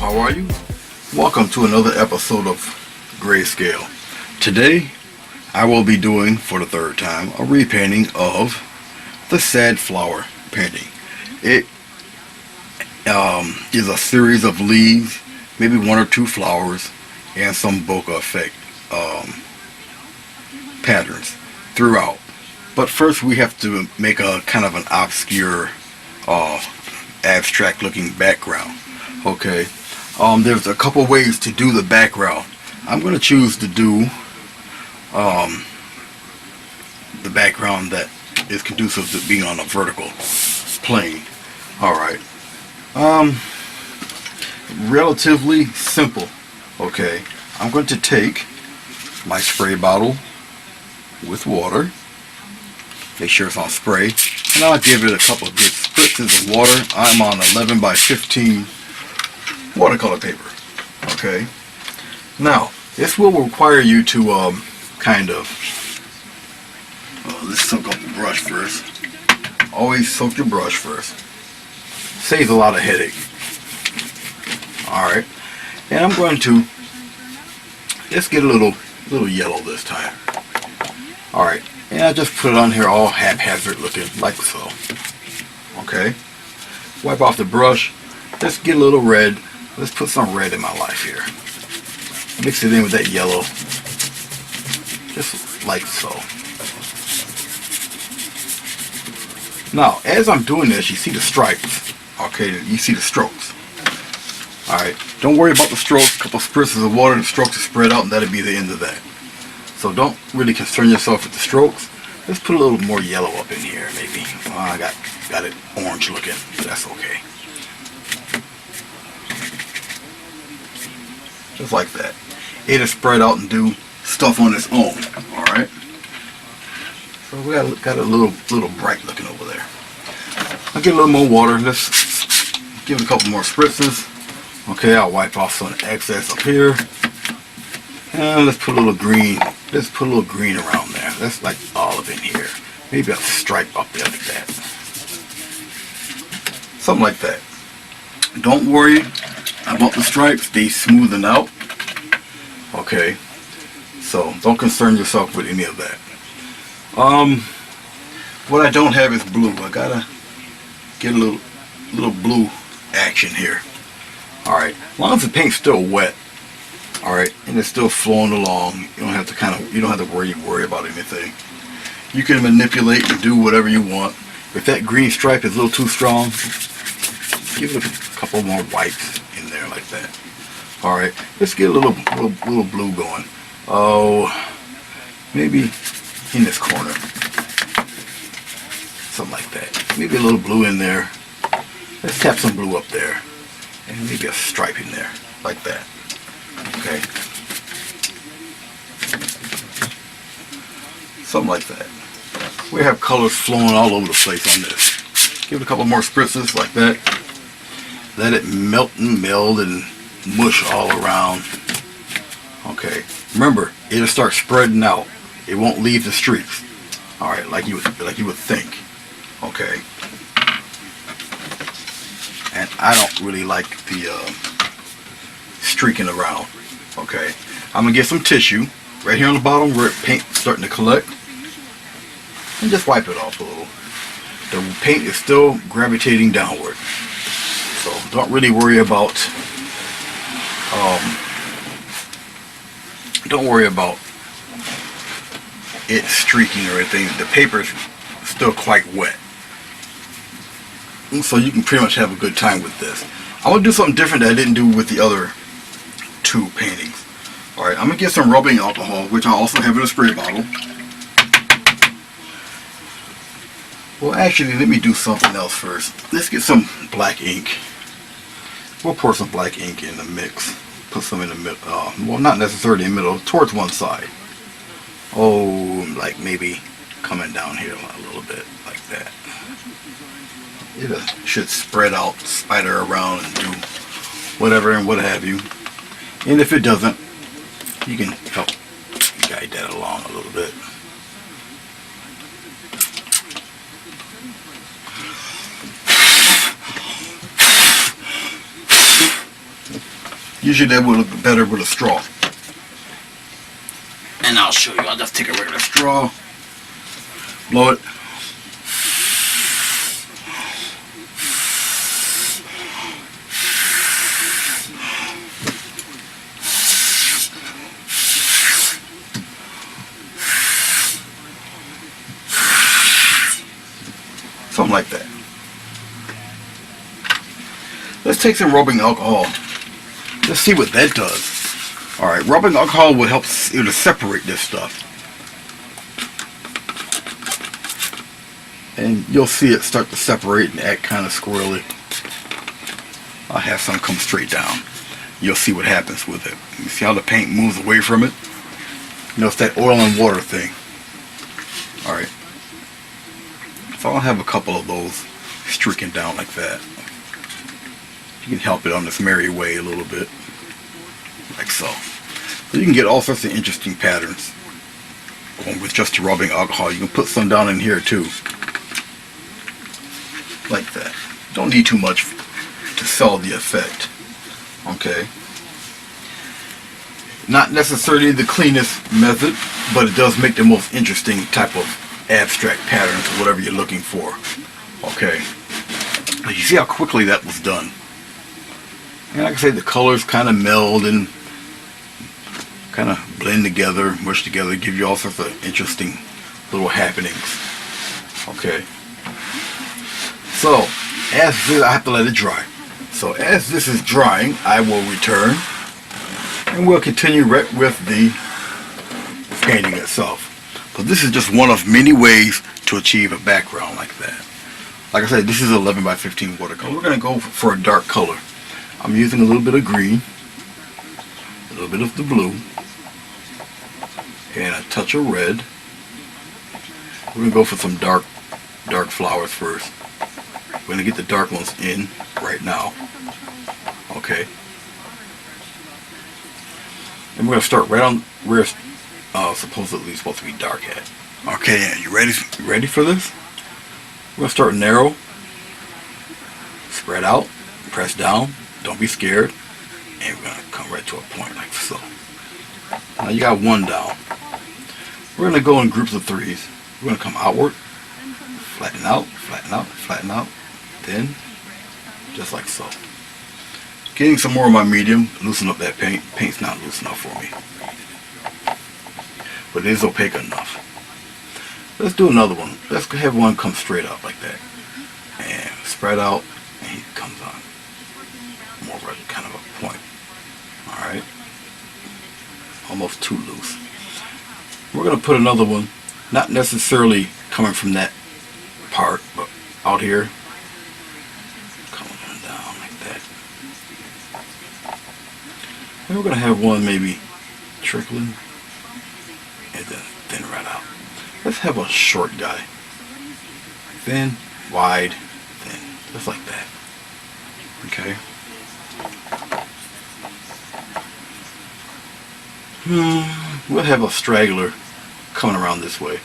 how are you? Welcome to another episode of Grayscale. Today, I will be doing, for the third time, a repainting of the Sad Flower painting. It is a series of leaves, maybe one or two flowers, and some bokeh effect patterns throughout. But first we have to make a kind of an obscure, abstract looking background. Okay, there's a couple ways to do the background. I'm going to choose to do the background that is conducive to being on a vertical plane. Alright, relatively simple. Okay, I'm going to take my spray bottle with water, make sure it's on spray, and I'll give it a couple of good spritzes of water. I'm on 11 by 15 watercolor paper. Okay, now this will require you to let's soak up the brush first. Always soak your brush first. Saves a lot of headache. Alright, and I'm going to just get a little yellow this time. Alright, and I just put it on here all haphazard looking, like so. Okay, wipe off the brush. Let's get a little red. Let's put some red in my life here. Mix it in with that yellow, just like so. Now, as I'm doing this, you see the stripes. Okay, you see the strokes. Alright, don't worry about the strokes. A couple spritzes of water, the strokes are spread out, and that'll be the end of that. So don't really concern yourself with the strokes. Let's put a little more yellow up in here, maybe. Oh, I got it orange looking, but that's okay. Just like that. It'll spread out and do stuff on its own. Alright. So we got a little bright looking over there. I'll get a little more water. Let's give it a couple more spritzes. Okay, I'll wipe off some excess up here. And let's put a little green. Let's put a little green around there. That's like olive in here. Maybe a stripe up there like that. Something like that. Don't worry about the stripes. They smoothen out. Okay. So don't concern yourself with any of that. What I don't have is blue. I gotta get a little blue action here. Alright, as long as the paint's still wet, alright, and it's still flowing along, you don't have to worry about anything. You can manipulate and do whatever you want. If that green stripe is a little too strong, give it a couple more wipes in there like that. Alright, let's get a little blue going. Oh, maybe in this corner. Something like that. Maybe a little blue in there. Let's tap some blue up there. And maybe a stripe in there. Like that. Okay. Something like that. We have colors flowing all over the place on this. Give it a couple more spritzes like that. Let it melt and meld and mush all around. Okay. Remember, it'll start spreading out. It won't leave the streaks. Alright, like you would think. Okay. And I don't really like the streaking around. Okay. I'm gonna get some tissue right here on the bottom where paint's starting to collect. And just wipe it off a little. The paint is still gravitating downward. So don't really worry about it streaking or anything. The paper is still quite wet, and so you can pretty much have a good time with this. I'm gonna do something different that I didn't do with the other two paintings. Alright, I'm gonna get some rubbing alcohol, which I also have in a spray bottle. Well, actually, let me do something else first. Let's get some black ink. We'll pour some black ink in the mix. Put some in the middle. Well, not necessarily in the middle, towards one side. Oh, like maybe coming down here a little bit, like that. It should spread out, spider around, and do whatever and what have you. And if it doesn't, you can help guide that along a little bit. Usually that would look better with a straw. And I'll show you. I'll just take a regular straw, blow it. Something like that. Let's take some rubbing alcohol. Let's see what that does. Alright, rubbing alcohol will help you to separate this stuff. And you'll see it start to separate and act kind of squirrely. I'll have some come straight down. You'll see what happens with it. You see how the paint moves away from it? You know, it's that oil and water thing. Alright. So I'll have a couple of those streaking down like that. You can help it on this merry way a little bit. Like so. So you can get all sorts of interesting patterns going with just rubbing alcohol. You can put some down in here too. Like that. Don't need too much to sell the effect. Okay. Not necessarily the cleanest method, but it does make the most interesting type of abstract patterns or whatever you're looking for. Okay. You see how quickly that was done. And like I say, the colors kind of meld and kind of blend together, mush together, give you all sorts of interesting little happenings. Okay. So, as this, I have to let it dry. So as this is drying, I will return and we'll continue right with the painting itself. But this is just one of many ways to achieve a background like that. Like I said, this is 11 by 15 watercolor. We're going to go for a dark color. I'm using a little bit of green, a little bit of the blue, and a touch of red. We're going to go for some dark flowers first. We're going to get the dark ones in right now. Okay. And we're going to start right on where it's supposedly supposed to be dark at. Okay, you ready for this? We're going to start narrow, spread out, press down, don't be scared, and we're going to come right to a point like so. Now you got one down. We're going to go in groups of threes. We're going to come outward, flatten out, flatten out, flatten out, then just like so. Getting some more of my medium, loosen up that paint. Paint's not loose enough for me, but it is opaque enough. Let's do another one. Let's have one come straight up like that. And spread out, and he comes on. More of a kind of a point. Alright. Almost too loose. We're going to put another one, not necessarily coming from that part, but out here. Coming down like that. And we're going to have one maybe trickling, and then thin right out. Let's have a short guy. Thin, wide, thin. Just like that. Okay. We'll have a straggler coming around this way.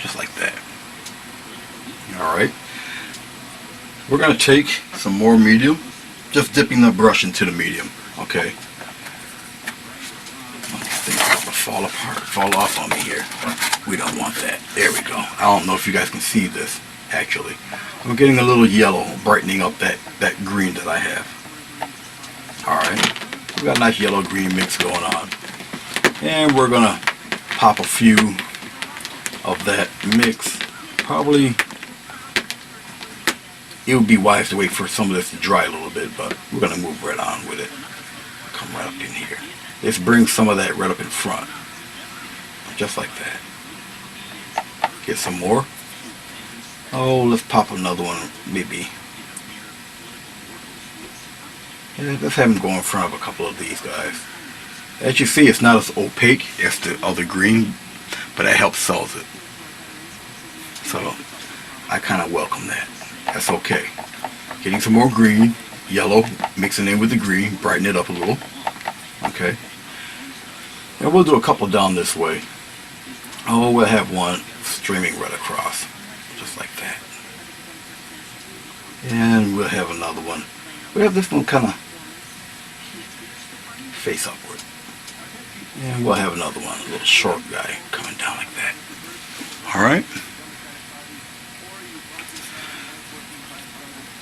Just like that. Alright. We're going to take some more medium. Just dipping the brush into the medium. Okay. Fall apart, fall off on me here. We don't want that. There we go. I don't know if you guys can see this, actually. I'm getting a little yellow, brightening up that green that I have. Alright. We've got a nice yellow-green mix going on. And we're going to pop a few of that mix. Probably, it would be wise to wait for some of this to dry a little bit, but we're going to move right on with it. Come right up in here. Let's bring some of that right up in front. Just like that. Get some more. Oh, let's pop another one, maybe. Yeah, let's have them go in front of a couple of these guys. As you see, it's not as opaque as the other green, but that helps sells it. So, I kind of welcome that. That's okay. Getting some more green, yellow, mixing in with the green, brighten it up a little. Okay. And we'll do a couple down this way. Oh, we'll have one streaming right across. Just like that. And we'll have another one. We have this one kind of face upward. And we'll have another one, a little short guy coming down like that. Alright.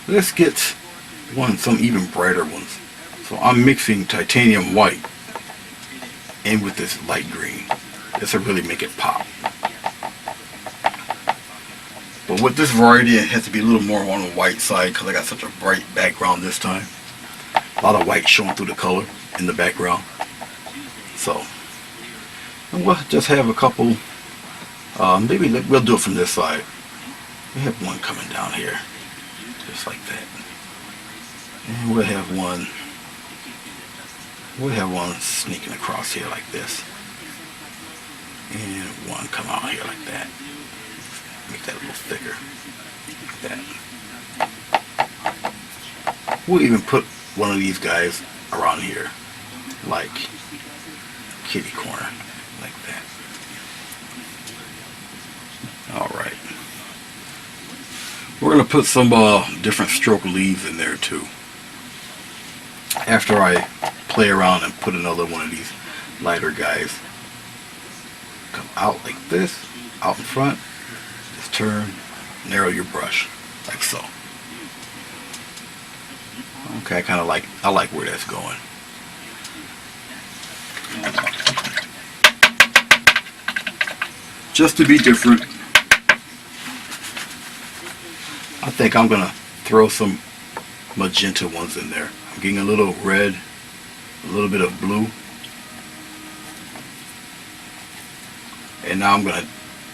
Let's get some even brighter ones. So I'm mixing titanium white in with this light green. This will really make it pop. But with this variety, it has to be a little more on the white side because I got such a bright background this time. A lot of white showing through the color in the background. So, and we'll just have a couple, maybe we'll do it from this side. We have one coming down here, just like that. And we'll have one sneaking across here like this. And one come out here like that. Make that a little thicker, like that. We'll even put one of these guys around here, like kitty corner, like that. Alright. We're going to put some different stroke leaves in there too. After I play around and put another one of these lighter guys. Come out like this, out in front. Just turn, narrow your brush, like so. Okay, I like where that's going. Just to be different, I think I'm gonna throw some magenta ones in there. I'm getting a little red, a little bit of blue, and now I'm gonna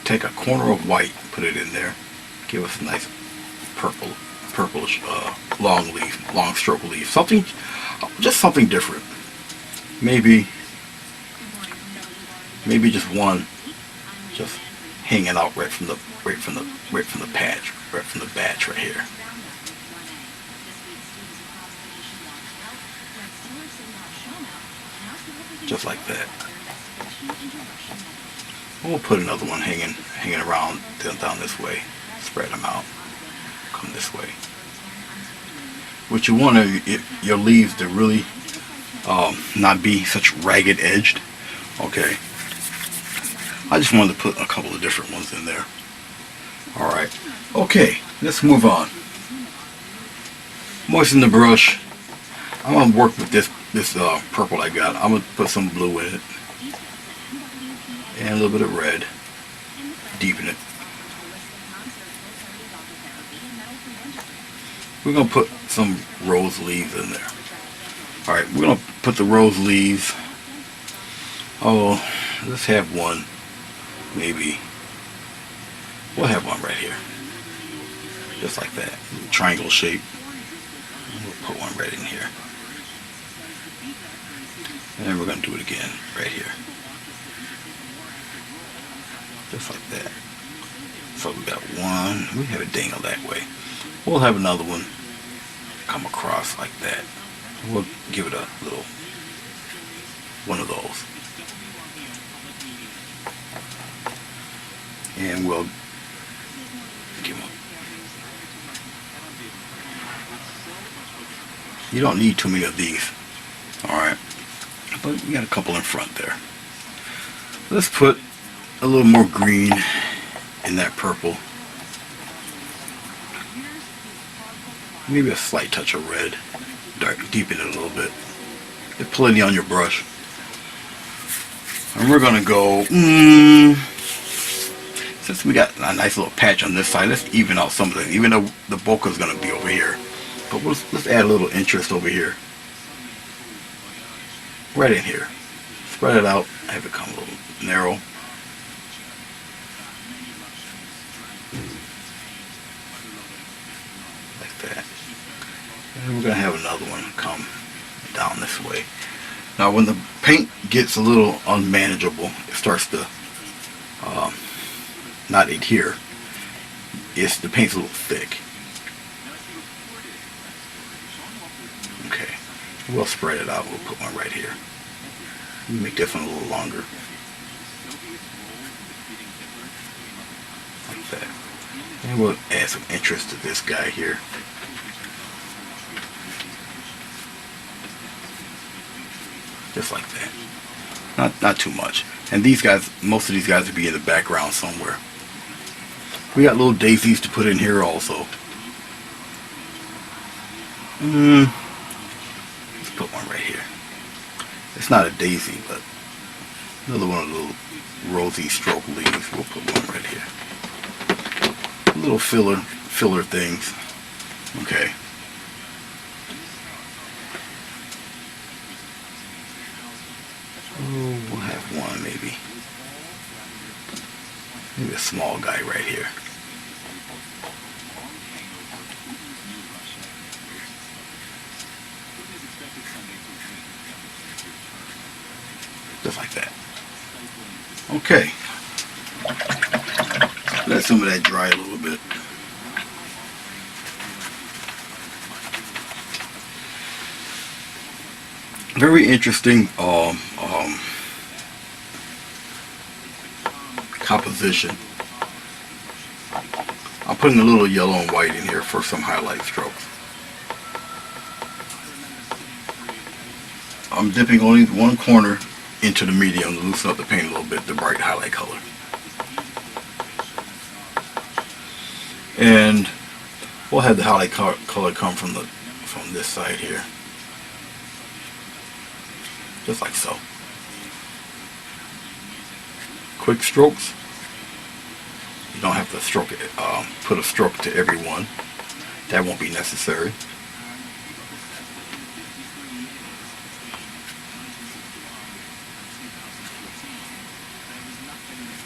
take a corner of white, put it in there, give us a nice purplish long stroke leaf. Just something different. Maybe just one, just hanging out right from the batch right here. Just like that. We'll put another one hanging around down this way. Spread them out. Come this way. What you want your leaves to really not be such ragged edged. Okay. I just wanted to put a couple of different ones in there. Alright. Okay, let's move on. Moisten the brush. I'm going to work with this purple I got. I'm going to put some blue in it. And a little bit of red. Deepen it. We're going to put some rose leaves in there. Alright, we're going to put the rose leaves. Oh, let's have one. Maybe. We'll have one right here. Just like that. Triangle shape. We'll put one right in here. And then we're going to do it again right here. Just like that. So we got one. We have it dangle that way. We'll have another one come across like that. We'll give it a little one of those. And we'll give them. You don't need too many of these. Alright. But we got a couple in front there. Let's put a little more green in that purple. Maybe a slight touch of red. Deepen it a little bit. Get plenty on your brush. And we're going to go, since we got a nice little patch on this side, let's even out some of it, even though the bokeh is going to be over here. But let's add a little interest over here. Right in here. Spread it out, have it come a little narrow. Like that. And we're going to have another one come down this way. Now when the paint gets a little unmanageable, it starts to not adhere. The paint's a little thick. Okay, we'll spread it out. We'll put one right here. Make this one a little longer. Like that. And we'll add some interest to this guy here. just like that. Not too much. And these guys, most of these guys would be in the background somewhere. We got little daisies to put in here also. Let's put one right here. It's not a daisy, but another one of the little rosy stroke leaves. We'll put one right here. Little filler things. Okay. Oh, we'll have one maybe. Maybe a small guy right here. Just like that. Okay. Let some of that dry a little bit. Very interesting composition. I'm putting a little yellow and white in here for some highlight strokes. I'm dipping only one corner into the medium to loosen up the paint a little bit, the bright highlight color. And we'll have the highlight color come from this side here. Just like so. Quick strokes. You don't have to stroke it, put a stroke to every one. That won't be necessary.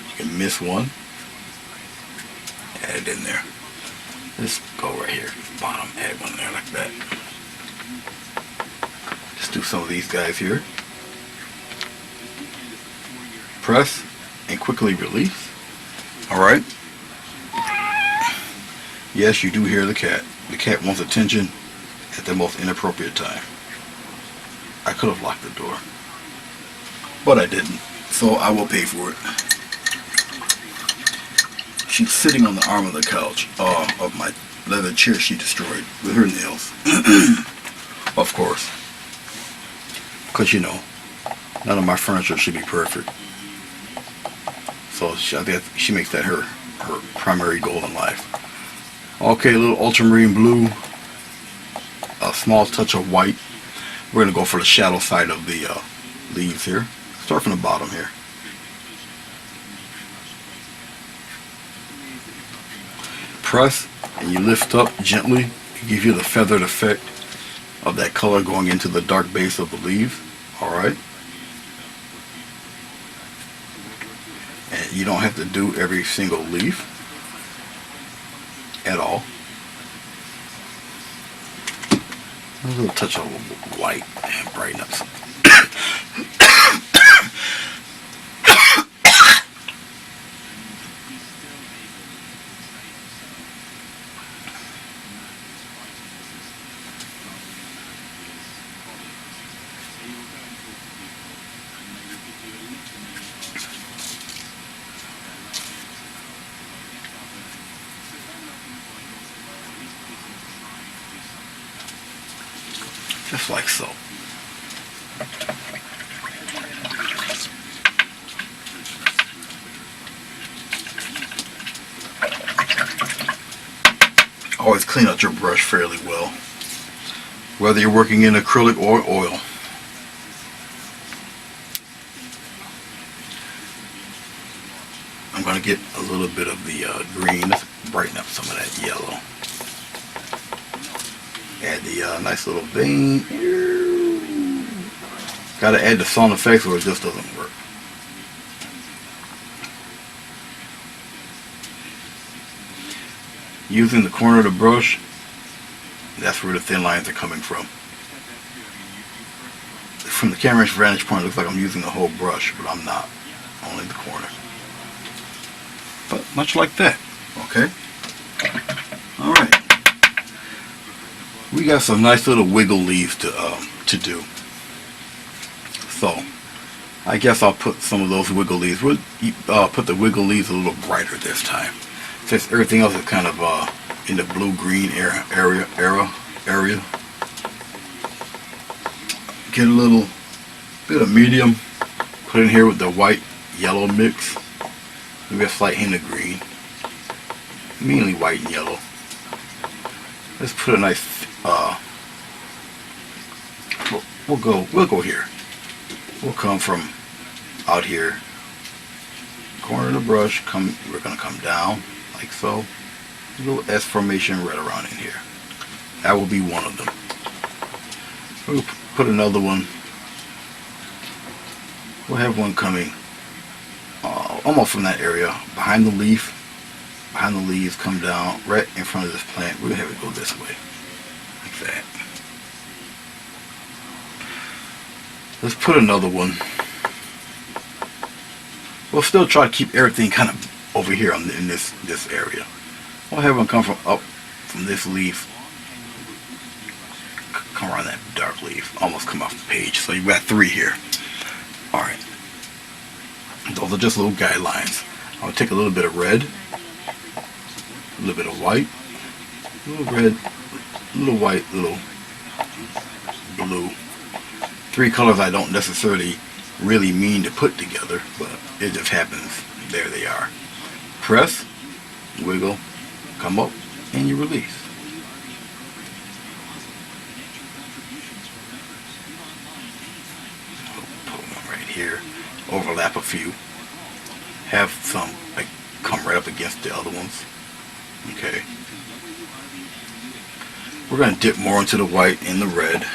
You can miss one. Add it in there. Just go right here, bottom, add one there like that. Just do some of these guys here. Press and quickly release. Alright. Yes, you do hear the cat. The cat wants attention at the most inappropriate time. I could have locked the door, but I didn't, so I will pay for it. She's sitting on the arm of the couch, of my leather chair she destroyed with her nails. Of course. Because, you know, none of my furniture should be perfect. So I think she makes that her primary goal in life. Okay, a little ultramarine blue, a small touch of white. We're going to go for the shadow side of the leaves here. Start from the bottom here. Press and you lift up gently to give you the feathered effect of that color going into the dark base of the leaves. Alright. And you don't have to do every single leaf at all. A little touch of white and brighten up some. Just like so. Always clean out your brush fairly well, whether you're working in acrylic or oil. I'm going to get a little bit of the green. Let's brighten up some of that yellow. Add the nice little vein. Gotta add the sound effects or it just doesn't work. Using the corner of the brush, that's where the thin lines are coming from. From the camera's vantage point, it looks like I'm using the whole brush, but I'm not. Only the corner. But much like that. Okay? Alright. We got some nice little wiggle leaves to do. So, I guess I'll put some of those wiggle leaves. We'll put the wiggle leaves a little brighter this time, since everything else is kind of in the blue-green area. Get a little Bit of medium. Put in here with the white yellow mix. Maybe a slight hint of green. Mainly white and yellow. Let's put a nice we'll go here. We'll come from out here. Corner of the brush, we're gonna come down like so. A little S formation right around in here. That will be one of them. We'll put another one. We'll have one coming almost from that area, behind the leaf. Behind the leaves, come down right in front of this plant. We'll have it go this way, like that. Let's put another one. We'll still try to keep everything kind of over here in this area. We'll have one come from up from this leaf, come around that dark leaf, almost come off the page. So you've got 3 here. All right. Those are just little guidelines. I'll take a little bit of red, a little bit of white, a little red, a little white, a little blue. 3 colors I don't necessarily really mean to put together, but it just happens. There they are. Press, wiggle, come up, and you release. Put one right here. Overlap a few. Have some like come right up against the other ones. Okay. We're going to dip more into the white and the red.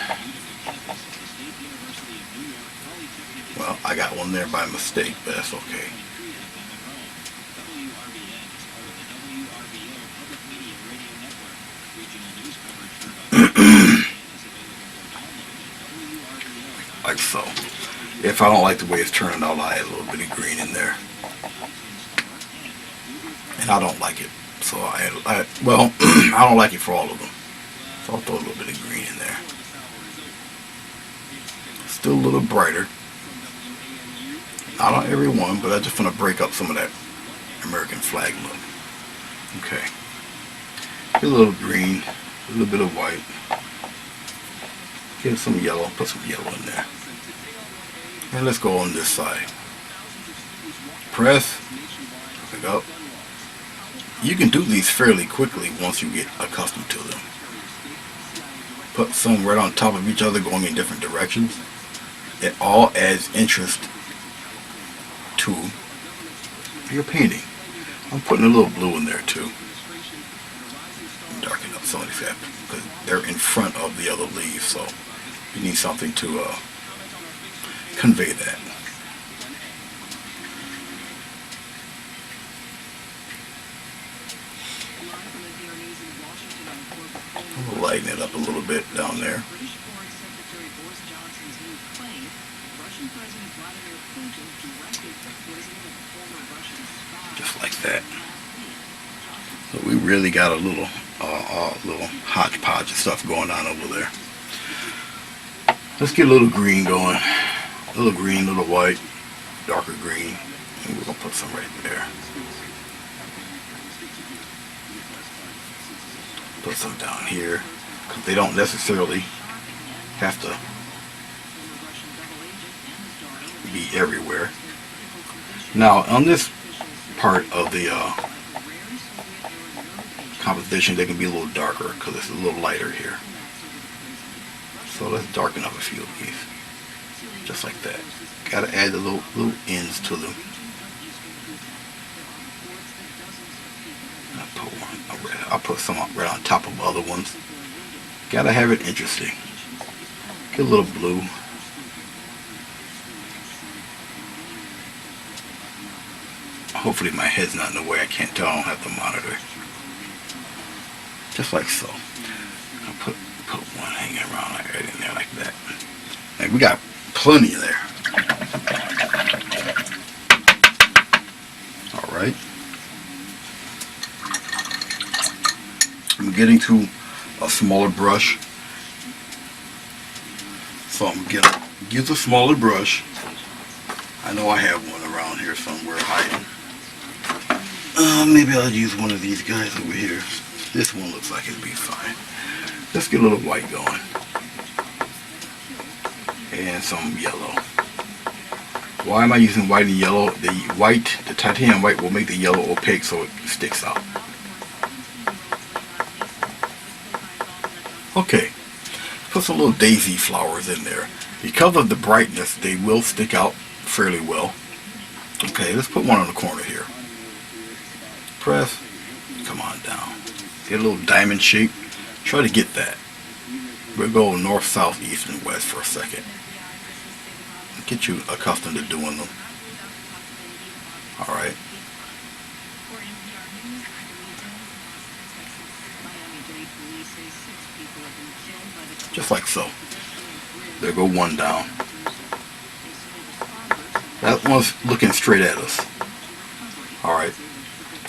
Well, I got one there by mistake, but that's okay. Like so. If I don't like the way it's turning out, I'll add a little bit of green in there. And I don't like it. So I don't like it for all of them. So I'll throw a little bit of green in there. Still a little brighter. Not on every one, but I just want to break up some of that American flag look. Okay. Get a little green, a little bit of white. Get some yellow, put some yellow in there. And let's go on this side. Press, pick up. You can do these fairly quickly once you get accustomed to them. Put some right on top of each other going in different directions. It all adds interest to your painting. I'm putting a little blue in there too. Darken up some of these because they're in front of the other leaves, so you need something to convey that. We'll lighten it up a little bit down there. Just like that. So we really got a little hodgepodge of stuff going on over there. Let's get a little green going. A little green, a little white, darker green, and we're going to put some right there. Put some down here, because they don't necessarily have to be everywhere. Now, on this part of the composition, they can be a little darker, because it's a little lighter here. So let's darken up a few of these. Just like that. Gotta add the little ends to them. I'll put some right on top of other ones. Gotta have it interesting. Get a little blue. Hopefully my head's not in the way. I can't tell. I don't have the monitor. Just like so. I'll put one hanging around right in there like that. And we got plenty there. Alright. I'm getting to a smaller brush. So I'm going to use a smaller brush. I know I have one around here somewhere hiding. Maybe I'll use one of these guys over here. This one looks like it'll be fine. Let's get a little white going. And some yellow. Why am I using white and yellow? The titanium white will make the yellow opaque so it sticks out. Okay, put some little daisy flowers in there. Because of the brightness, they will stick out fairly well. Okay, let's put one on the corner here. Press, come on down. Get a little diamond shape. Try to get that. We'll go north, south, east, and west for a second. Get you accustomed to doing them. Alright. Just like so. There go one down. That one's looking straight at us. Alright.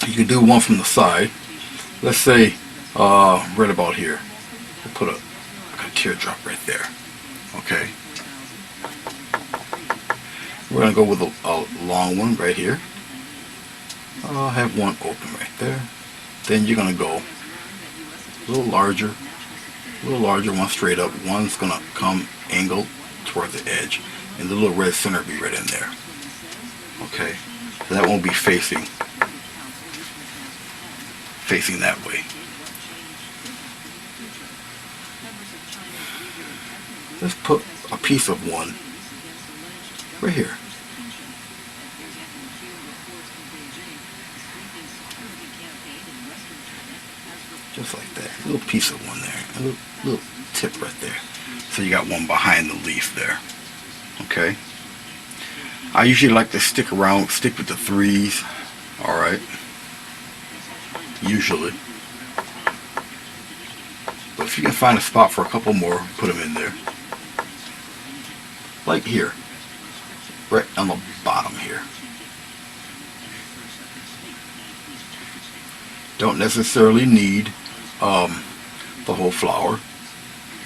You can do one from the side. Let's say right about here. We'll put a teardrop right there. Okay. We're going to go with a long one right here. I'll have one open right there. Then you're going to go a little larger, one straight up. One's going to come angled towards the edge. And the little red center will be right in there. Okay. So that won't be facing that way. Let's put a piece of one right here. Just like that. A little piece of one there. A little tip right there. So you got one behind the leaf there. Okay. I usually like to stick with the threes. Alright. Usually. But if you can find a spot for a couple more, put them in there. Like here. Right on the bottom here. Don't necessarily need the whole flower.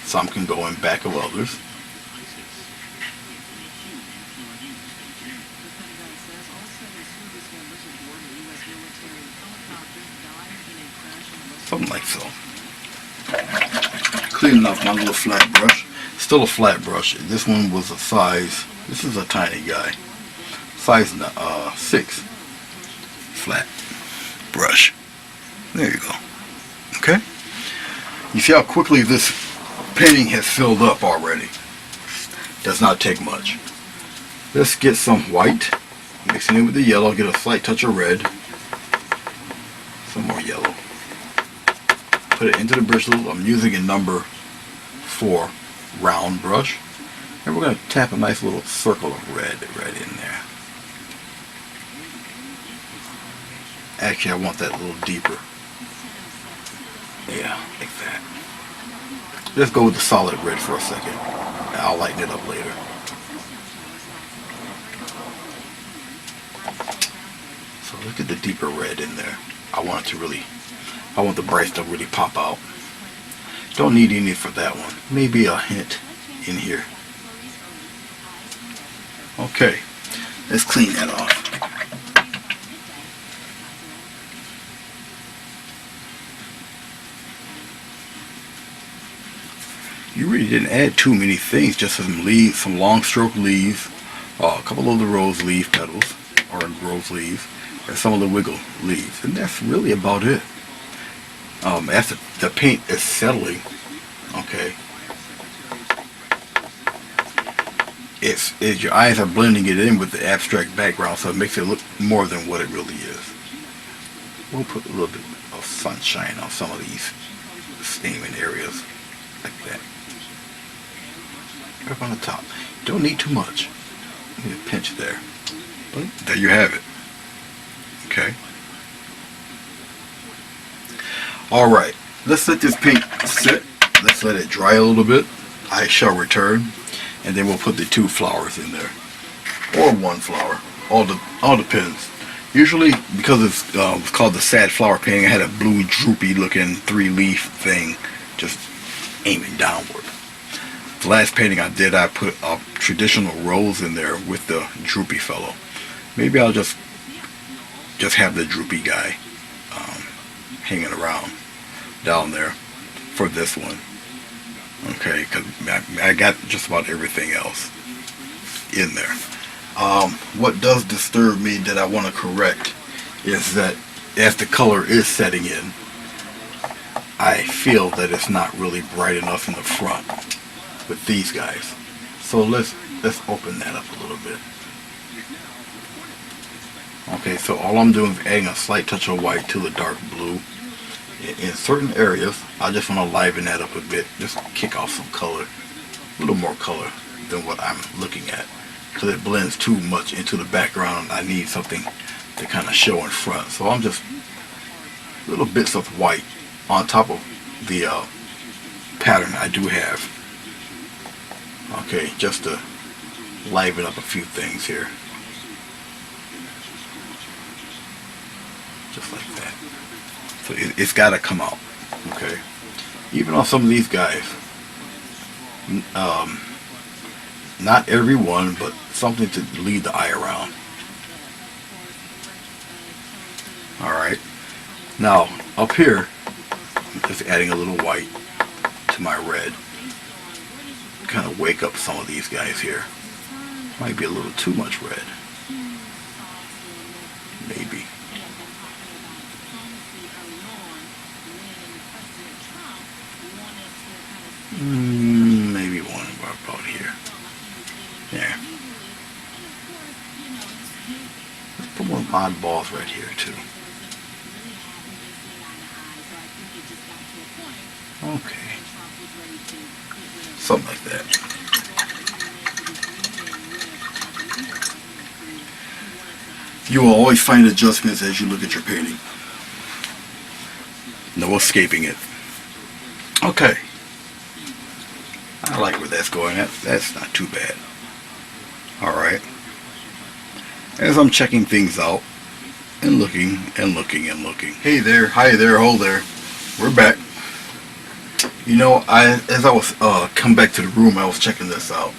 Some can go in back of others. Something like so. Cleaning off my little flat brush. Still a flat brush. This one was a size. This is a tiny guy. Size 6. Flat brush. There you go. Okay. You see how quickly this painting has filled up already. Does not take much. Let's get some white. Mixing it with the yellow. Get a slight touch of red. Some more yellow. Put it into the bristle. I'm using a number 4 round brush. And we're going to tap a nice little circle of red right in there. Actually, I want that a little deeper. Yeah, like that. Let's go with the solid red for a second. I'll lighten it up later. So look at the deeper red in there. I want the bright stuff really pop out. Don't need any for that one. Maybe a hint in here. Okay, let's clean that off. You really didn't add too many things, just some leaves, some long stroke leaves, a couple of the rose leaf petals, or rose leaves, and some of the wiggle leaves, and that's really about it. As the paint is settling, okay, it's your eyes are blending it in with the abstract background, so it makes it look more than what it really is. We'll put a little bit of sunshine on some of these steaming areas, like that. Up on the top. Don't need too much. Need a pinch there. But there you have it. Okay. Alright. Let's let this paint sit. Let's let it dry a little bit. I shall return. And then we'll put the 2 flowers in there. Or 1 flower. All depends. Usually, because it's called the sad flower painting, I had a blue droopy looking 3-leaf thing just aiming downward. The last painting I did, I put a traditional rose in there with the droopy fellow. Maybe I'll just have the droopy guy hanging around down there for this one. Okay, because I got just about everything else in there. What does disturb me that I want to correct is that as the color is setting in, I feel that it's not really bright enough in the front with these guys. So let's open that up a little bit. Okay, so all I'm doing is adding a slight touch of white to the dark blue. In certain areas, I just want to liven that up a bit, just kick off some color, a little more color than what I'm looking at, because it blends too much into the background. I need something to kind of show in front, so I'm just little bits of white on top of the pattern I do have. Okay, just to liven up a few things here, just like that. So it's got to come out. Okay, even on some of these guys, not every one, but something to lead the eye around. Alright, now up here, I'm just adding a little white to my red. Kind of wake up some of these guys here. Might be a little too much red. Maybe. Maybe one about here. There. Let's put more oddballs right here too. Okay. Something like that. You will always find adjustments as you look at your painting. No escaping it. Okay. I like where that's going. That's not too bad. Alright. As I'm checking things out and looking and looking and looking. Hey there, hi there, ho there. We're back. You know, as I was come back to the room, I was checking this out.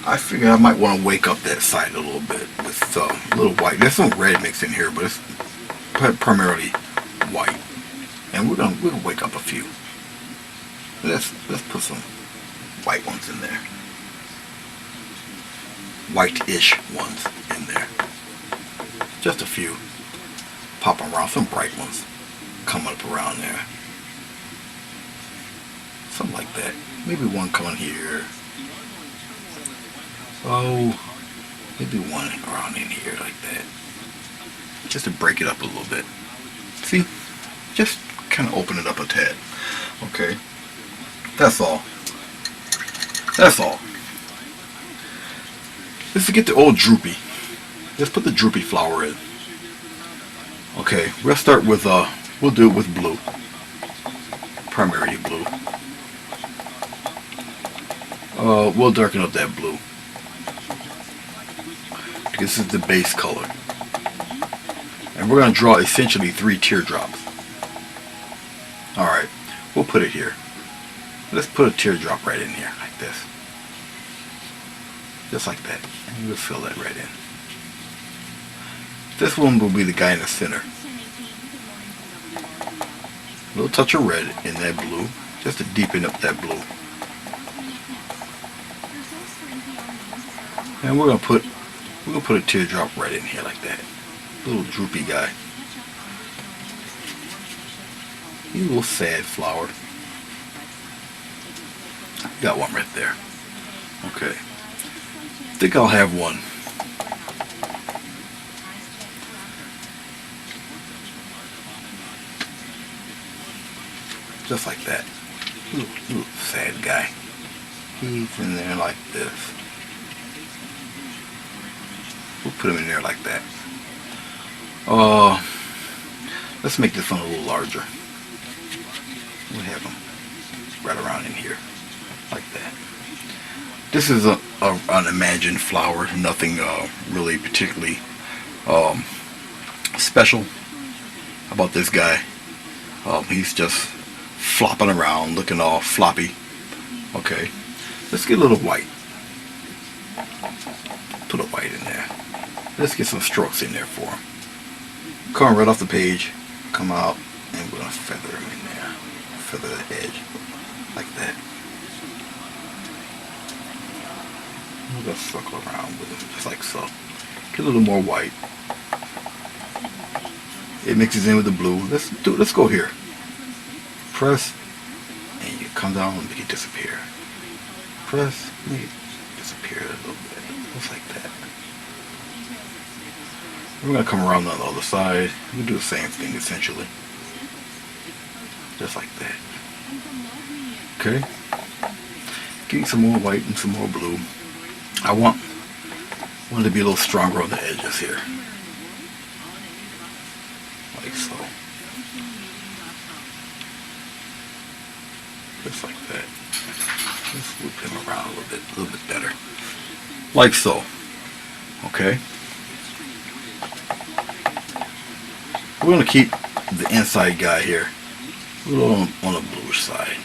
I figured I might want to wake up that side a little bit with a little white. There's some red mixed in here, but it's primarily white. And we're gonna wake up a few. Let's put some white ones in there. White-ish ones in there. Just a few. Pop them around. Some bright ones coming up around there. Something like that. Maybe one coming here. Oh, maybe one around in here like that. Just to break it up a little bit. See? Just kind of open it up a tad. Okay. That's all. That's all. Let's get the old droopy. Let's put the droopy flower in. Okay, we'll start with, we'll do it with blue. Primarily blue. We'll darken up that blue. This is the base color. And we're going to draw essentially 3 teardrops. Alright, we'll put it here. Let's put a teardrop right in here, like this. Just like that. And we'll fill that right in. This one will be the guy in the center. A little touch of red in that blue, just to deepen up that blue. And we're gonna put a teardrop right in here like that. Little droopy guy. You little sad flower. Got one right there. Okay. I think I'll have one. Just like that. Little sad guy. He's in there like this. We'll put him in there like that. Let's make this one a little larger. We'll have him right around in here, like that. This is an imagined flower, nothing really particularly special about this guy. He's just flopping around, looking all floppy. Okay, let's get a little white. Put a white in there. Let's get some strokes in there for him. Come right off the page, come out, and we're gonna feather him in there. Feather the edge, like that. We're gonna circle around with him, just like so. Get a little more white. It mixes in with the blue. Let's go here. Press, and you come down and make it disappear. Press, make it disappear a little bit. Just like that. We're gonna come around on the other side. We'll do the same thing essentially. Just like that. Okay. Getting some more white and some more blue. I want it to be a little stronger on the edges here. Like so. Just like that. Let's loop him around a little bit better. Like so. Okay. We're going to keep the inside guy here a little on the bluish side.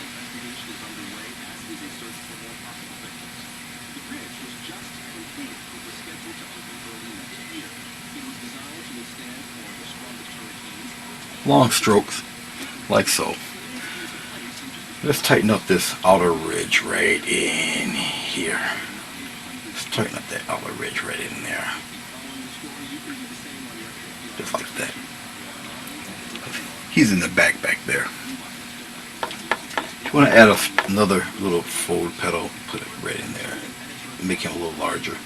Long strokes, like so. Let's tighten up this outer ridge right in here. Let's tighten up that outer ridge right in there. Just like that. He's in the back there. If you want to add another little forward pedal, put it right in there. Make him a little larger.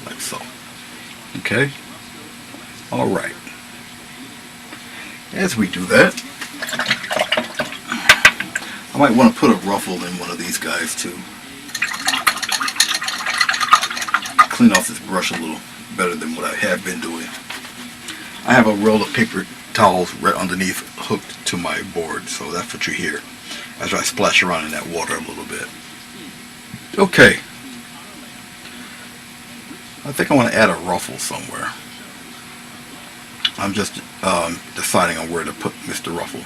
Like so. Okay? Alright. As we do that, I might want to put a ruffle in one of these guys too. Clean off this brush a little better than what I have been doing. I have a roll of paper towels right underneath hooked to my board, so that's what you hear as I splash around in that water a little bit. Okay. I think I want to add a ruffle somewhere. I'm just deciding on where to put Mr. Ruffle.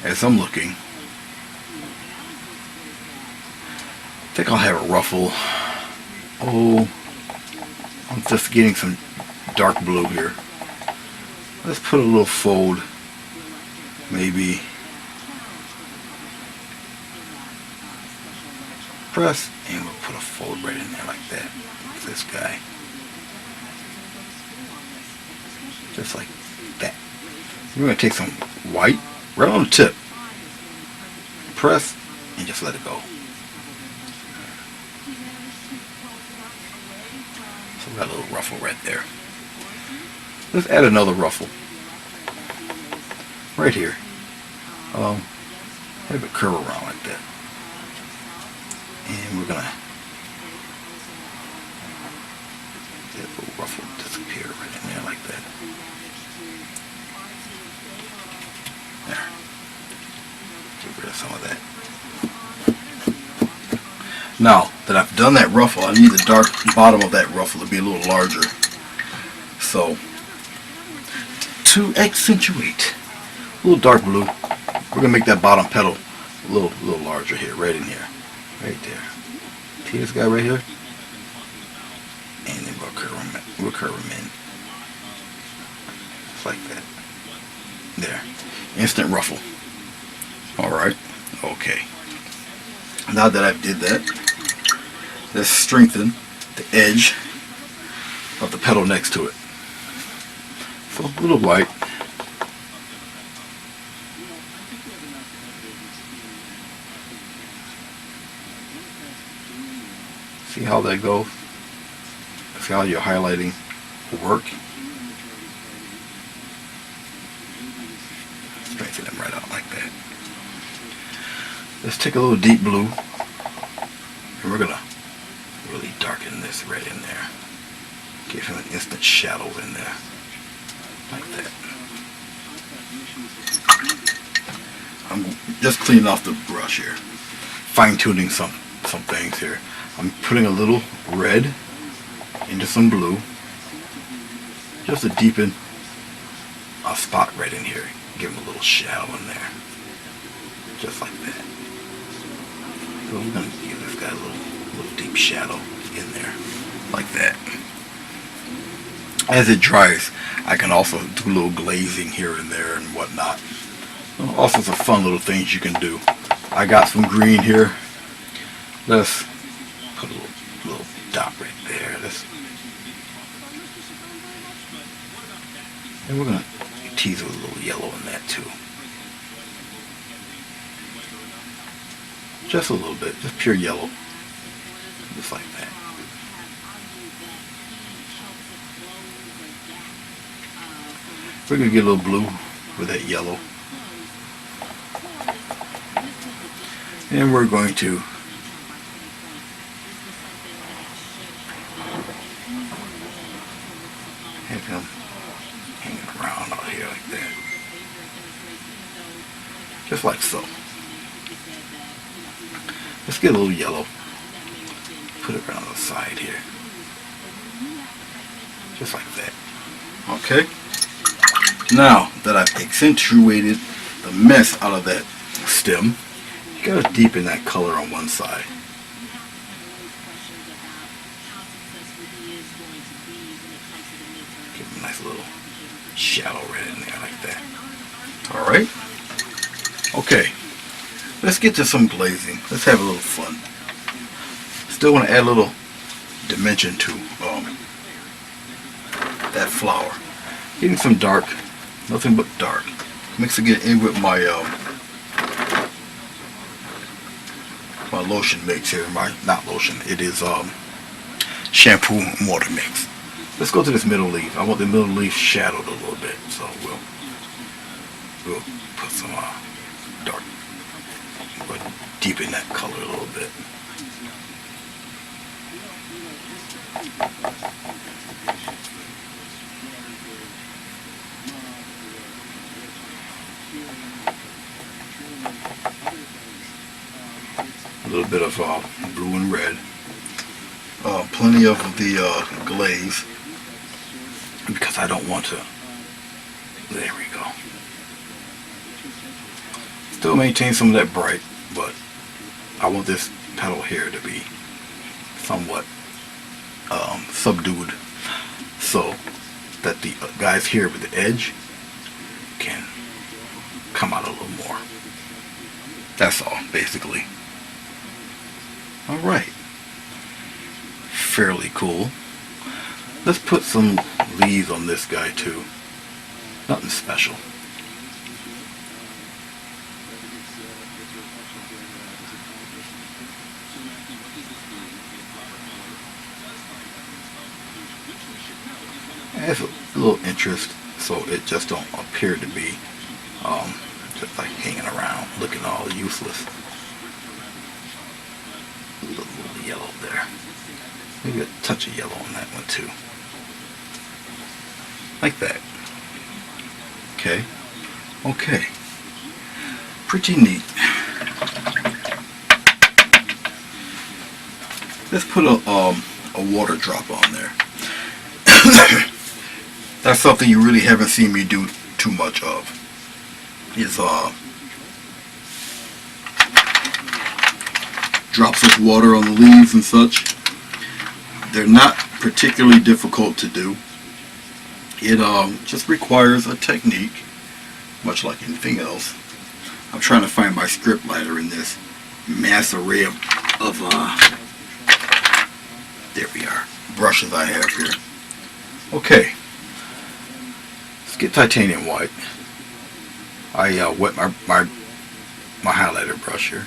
As I'm looking, I think I'll have a ruffle. Oh, I'm just getting some dark blue here. Let's put a little fold, maybe. Press, and we'll put a fold right in there like that. This guy. Just like that. We're going to take some white right on the tip. Press, and just let it go. So we got a little ruffle right there. Let's add another ruffle. Right here. Have it curve around like that. And we're going to get a little ruffle disappear right in there like that. There. Get rid of some of that. Now that I've done that ruffle, I need the dark bottom of that ruffle to be a little larger. So, to accentuate a little dark blue, we're going to make that bottom petal a little larger here, right in here. Right there. See this guy right here? And then we'll curve him in. Just like that. There. Instant ruffle. Alright. Okay. Now that I've did that, let's strengthen the edge of the petal next to it. So a little white. See how that goes? See how your highlighting will work? Straighten them right out like that. Let's take a little deep blue, and we're gonna really darken this red in there. Give him an instant shadow in there, like that. I'm just cleaning off the brush here, fine-tuning some things here. I'm putting a little red into some blue, just to deepen a spot right in here. Give him a little shadow in there, just like that. So we're going to give this guy a little deep shadow in there, like that. As it dries, I can also do a little glazing here and there and whatnot. All sorts of fun little things you can do. I got some green here. Let's put a little dot right there. And we're going to tease with a little yellow in that too. Just a little bit, just pure yellow. Just like that. We're going to get a little blue with that yellow. And we're going to have him hanging around out here like that. Just like so. Let's get a little yellow. Put it around the side here. Just like that. Okay. Now that I've accentuated the mess out of that stem, you gotta deepen that color on one side. Give it a nice little shadow red in there like that. Alright. Okay. Let's get to some glazing. Let's have a little fun. Still want to add a little dimension to that flower. Getting some dark, nothing but dark. Mixing it in with my my lotion mix here. Not lotion. It is shampoo and water mix. Let's go to this middle leaf. I want the middle leaf shadowed a little bit, so we'll put some dark. We'll deepen that color a little bit. A little bit of blue and red. Plenty of the glaze, because I don't want to. There we go. Still maintain some of that bright, but I want this petal here to be somewhat subdued, so that the guys here with the edge can come out a little more. That's all, basically. Alright. Fairly cool. Let's put some leaves on this guy too. Nothing special. It has a little interest, so it just don't appear to be just like hanging around looking all useless. A little yellow there. Maybe a touch of yellow on that one too. Like that. Okay. Okay. Pretty neat. Let's put a water drop on there. That's something you really haven't seen me do too much of. Is drops of water on the leaves and such. They're not particularly difficult to do. It just requires a technique, much like anything else. I'm trying to find my script lighter in this mass array of there we are, brushes I have here. Okay, let's get titanium white. I wet my highlighter brush here.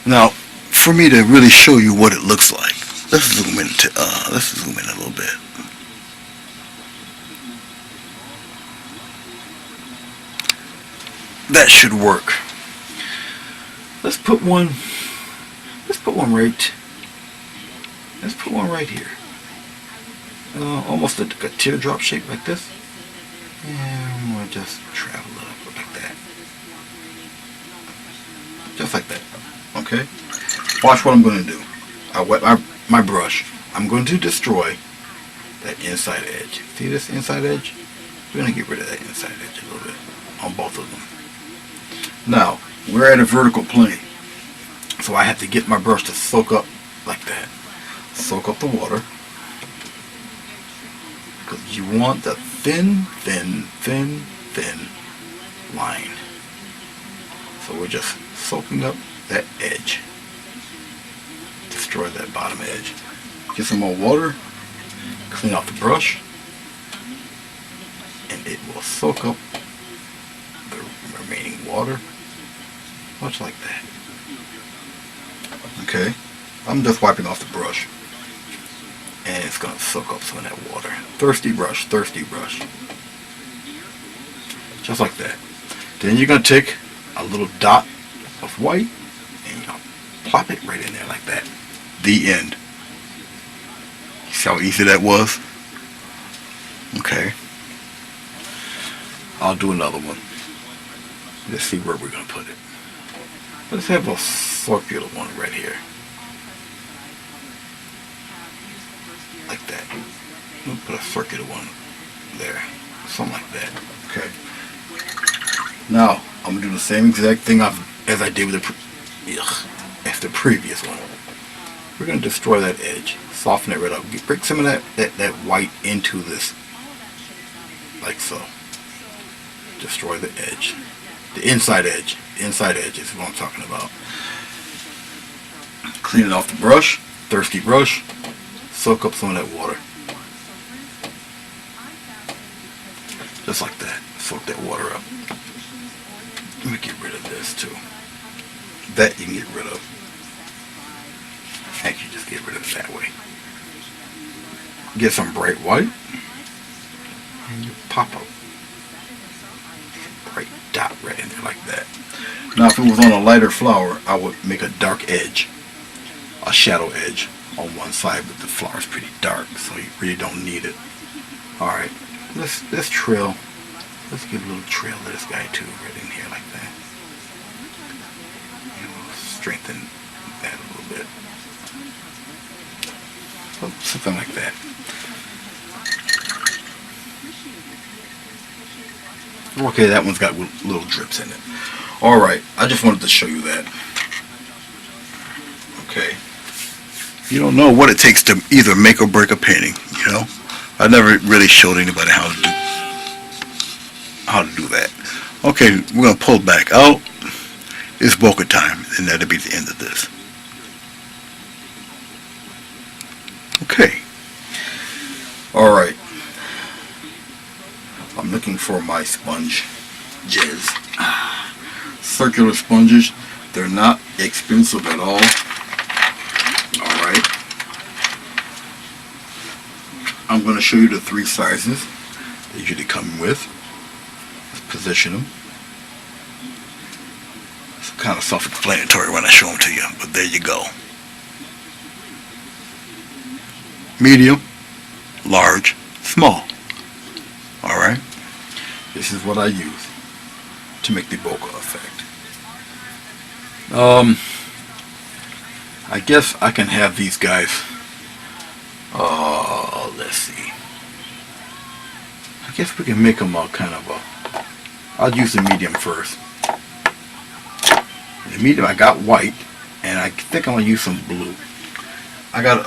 Now, for me to really show you what it looks like, let's zoom in a little bit. That should work. Let's put one right here. Almost a teardrop shape like this. And we'll just travel it up like that. Just like that. Okay? Watch what I'm going to do. I wet my brush. I'm going to destroy that inside edge. See this inside edge? We're going to get rid of that inside edge a little bit on both of them. Now, we're at a vertical plane. So I have to get my brush to soak up like that. Soak up the water. Because you want the thin line. So we're just soaking up that edge. Destroy that bottom edge. Get some more water. Clean off the brush. will soak up the remaining water, much like that. Okay, I'm just wiping off the brush, and it's going to soak up some of that water. Thirsty brush, just like that. Then you're going to take a little dot of white, and you're going to plop it right in there like that. The end. You see how easy that was? Okay. I'll do another one. Let's see where we're going to put it. Let's have a circular one right here. Like that. We'll put a circular one there. Something like that. Okay. Now, I'm going to do the same exact thing as I did with the previous one. We're going to destroy that edge. Soften it right up. Bring some of that white into this. Like so. Destroy the edge. The inside edge. The inside edge is what I'm talking about. Clean it off the brush. Thirsty brush. Soak up some of that water. Just like that. Soak that water up. Let me get rid of this too. That you can get rid of. Actually, just get rid of it that way. Get some bright white. And you pop up. Bright dot right in there like that. Now if it was on a lighter flower, I would make a dark edge. A shadow edge on one side, but the flower is pretty dark, so you really don't need it. Alright, let's trail. Let's give a little trail to this guy too, right in here like that. And we'll strengthen that a little bit. Oh, something like that. Okay, that one's got little drips in it. Alright, I just wanted to show you that. Okay. You don't know what it takes to either make or break a painting, you know? I never really showed anybody how to do that. Okay, we're going to pull back out. It's bokeh time, and that'll be the end of this. Okay. Alright. I'm looking for my sponge jizz. Circular sponges. They're not expensive at all. Alright. I'm going to show you the 3 sizes they usually come with. Let's position them. It's kind of self-explanatory when I show them to you, but there you go. Medium, large, small. Alright. This is what I use to make the bokeh effect. I guess I can have these guys. Let's see. I guess we can make them a kind of a. I'll use the medium first. The medium, I got white, and I think I'm gonna use some blue. I got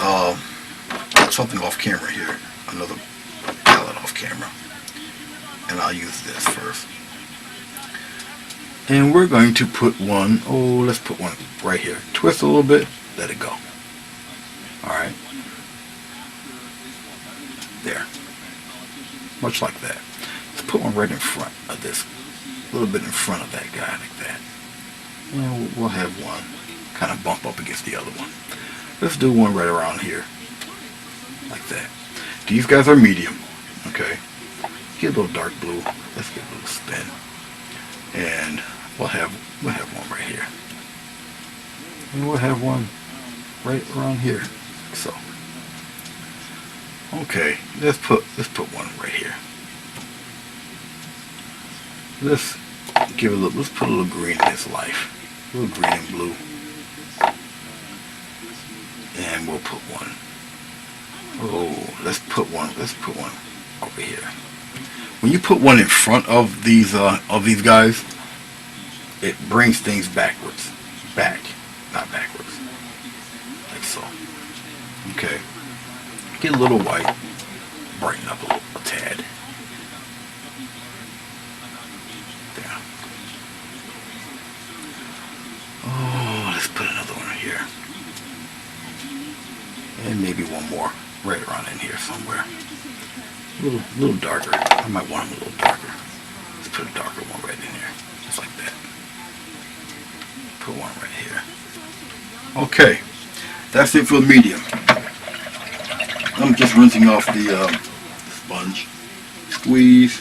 something off camera here, another palette off camera, and I'll use this first. And we're going to put one. Oh, let's put one right here. Twist a little bit. Let it go. Alright. There. Much like that. Let's put one right in front of this. A little bit in front of that guy like that. Well, we'll have one kind of bump up against the other one. Let's do one right around here. Like that. These guys are medium. Okay. Get a little dark blue. Let's get a little spin. And we'll have one right here. And we'll have one right around here. So. Okay, let's put one right here. Let's put a little green in his life. A little green and blue. And we'll put one. Oh, let's put one over here. When you put one in front of these guys, it brings things backwards. Back, not backwards. Like so. Okay. Get a little white. Brighten up a tad. There. Oh, let's put another one here. And maybe one more right around in here somewhere. A little darker. I might want them a little darker. put a darker one right in there, just like that. Put one right here. Okay, that's it for the medium. I'm just rinsing off the sponge. Squeeze.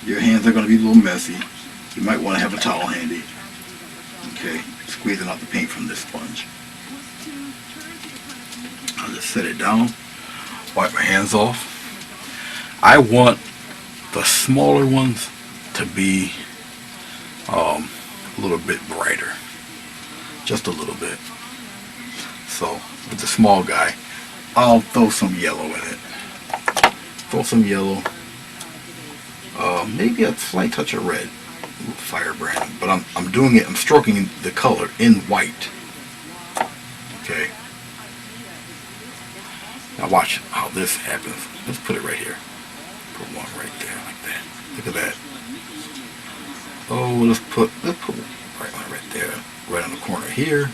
Your hands are going to be a little messy. You might want to have a towel handy. Okay, squeezing out the paint from this sponge. I'll just set it down, wipe my hands off. I want the smaller ones to be a little bit brighter, just a little bit. So with the small guy, I'll throw some yellow in it. Throw some yellow, maybe a slight touch of red, firebrand. But I'm doing it. I'm stroking the color in white. Okay. Now watch how this happens. Let's put it right here. Put one right there, like that. Look at that. Oh, let's put right there, right on the corner here.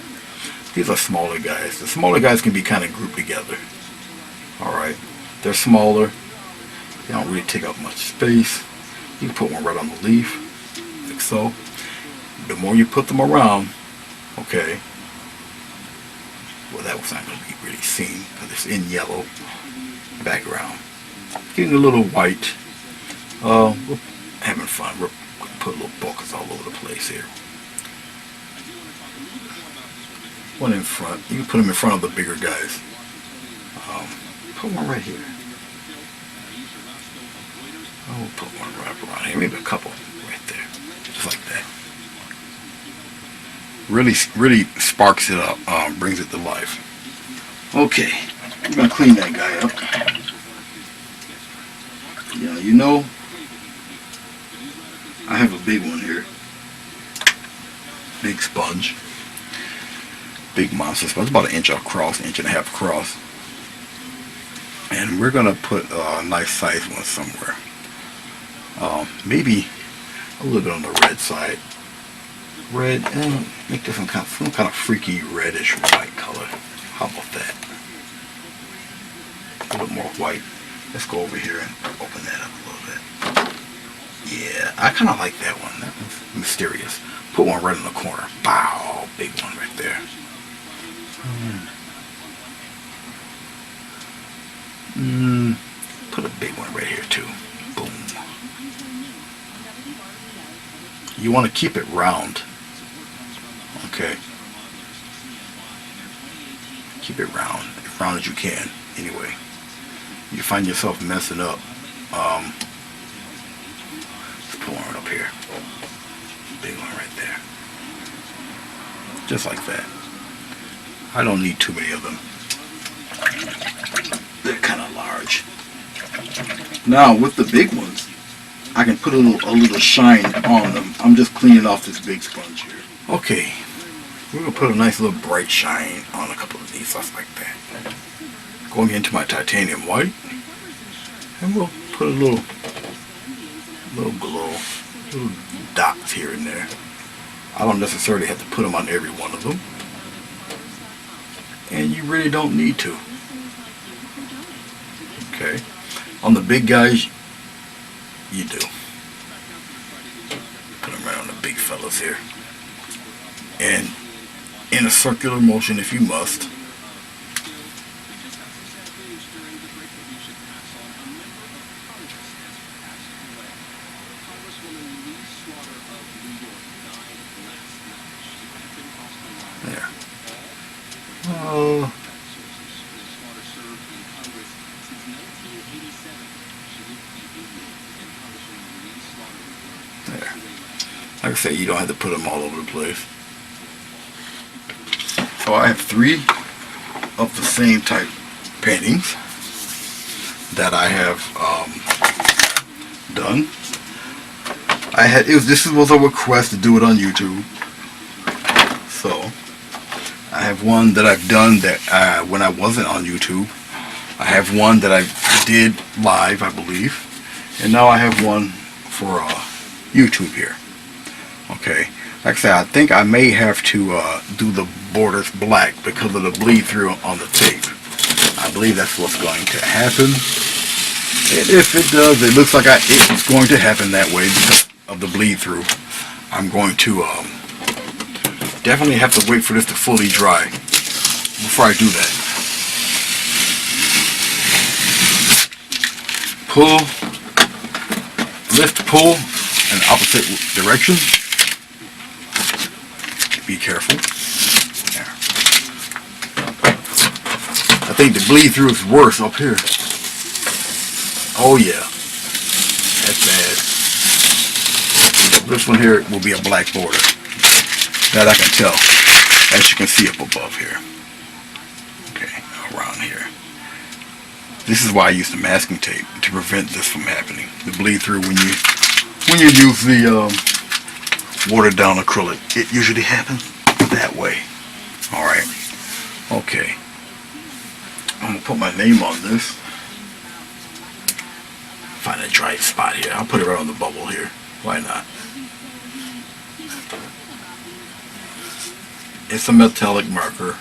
These are smaller guys. The smaller guys can be kind of grouped together. All right, they're smaller. They don't really take up much space. You can put one right on the leaf, like so. The more you put them around, okay. Well, that was not going to be really seen because it's in yellow background. Getting a little white. We're having fun. We're going to put little buckets all over the place here. One in front. You can put them in front of the bigger guys. Put one right here. Oh, put one right around here. Maybe a couple right there. Just like that. Really sparks it up. Brings it to life. Okay. We're going to clean that guy up. Yeah, you know, I have a big one here. Big sponge. Big monster sponge. About an inch across, inch and a half across. And we're going to put a nice size one somewhere. Maybe a little bit on the red side. Red, and make this some kind of freaky reddish white color. How about that? A little more white. Let's go over here and open that up a little bit. Yeah, I kind of like that one. That one's mysterious. Put one right in the corner. Bow, big one right there. Put a big one right here too. Boom. You want to keep it round. Okay. Keep it round. As round as you can, anyway. You find yourself messing up. Let's put one up here. Big one right there. Just like that. I don't need too many of them. They're kind of large. Now with the big ones, I can put a little shine on them. I'm just cleaning off this big sponge here. Okay. We're going to put a nice little bright shine on a couple of these, just like that. Going into my titanium white. And we'll put a little glow, little dots here and there. I don't necessarily have to put them on every one of them. And you really don't need to. Okay. On the big guys, you do. Put them right on the big fellas here. And in a circular motion if you must. There. There. Like I say, you don't have to put them all over the place. So I have 3 of the same type paintings that I have done. This was a request to do it on YouTube. So I have one that I've done that when I wasn't on YouTube. I have one that I did live, I believe, and now I have one for YouTube here. Okay. Like I said, I think I may have to do the borders black because of the bleed through on the tape. I believe that's what's going to happen. And if it does, it looks like it's going to happen that way of the bleed through, I'm going to definitely have to wait for this to fully dry before I do that. Pull, lift, pull in opposite direction. Be careful. There. I think the bleed through is worse up here. Oh yeah, that's bad. This one here will be a black border. That I can tell, as you can see up above here. Okay, around here. This is why I use the masking tape, to prevent this from happening. The bleed through when you use the watered down acrylic, it usually happens that way. All right. Okay. I'm gonna put my name on this. Find a dry spot here. I'll put it right on the bubble here. Why not? It's a metallic marker.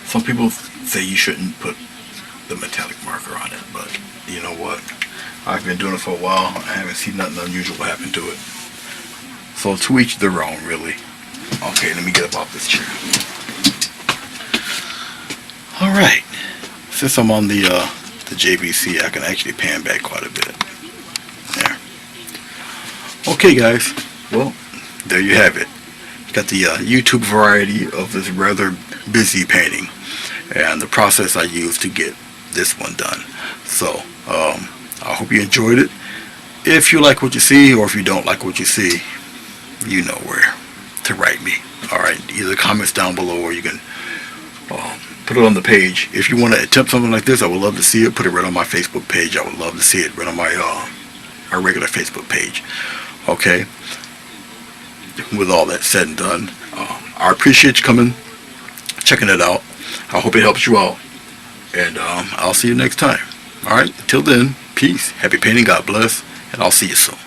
Some people say you shouldn't put the metallic marker on it, but you know what? I've been doing it for a while. I haven't seen nothing unusual happen to it. So to each their own, really. Okay, let me get up off this chair. All right. Since I'm on the JVC, I can actually pan back quite a bit. There. Okay, guys. Well, there you have it. Got the YouTube variety of this rather busy painting and the process I used to get this one done. So I hope you enjoyed it. If you like what you see, or if you don't like what you see, you know where to write me. Alright, either comments down below, or you can put it on the page. If you want to attempt something like this, I would love to see it. Put it right on my Facebook page. I would love to see it right on my regular Facebook page. Okay. With all that said and done, I appreciate you coming, checking it out. I hope it helps you out, and I'll see you next time. Alright, until then, peace, happy painting, God bless, and I'll see you soon.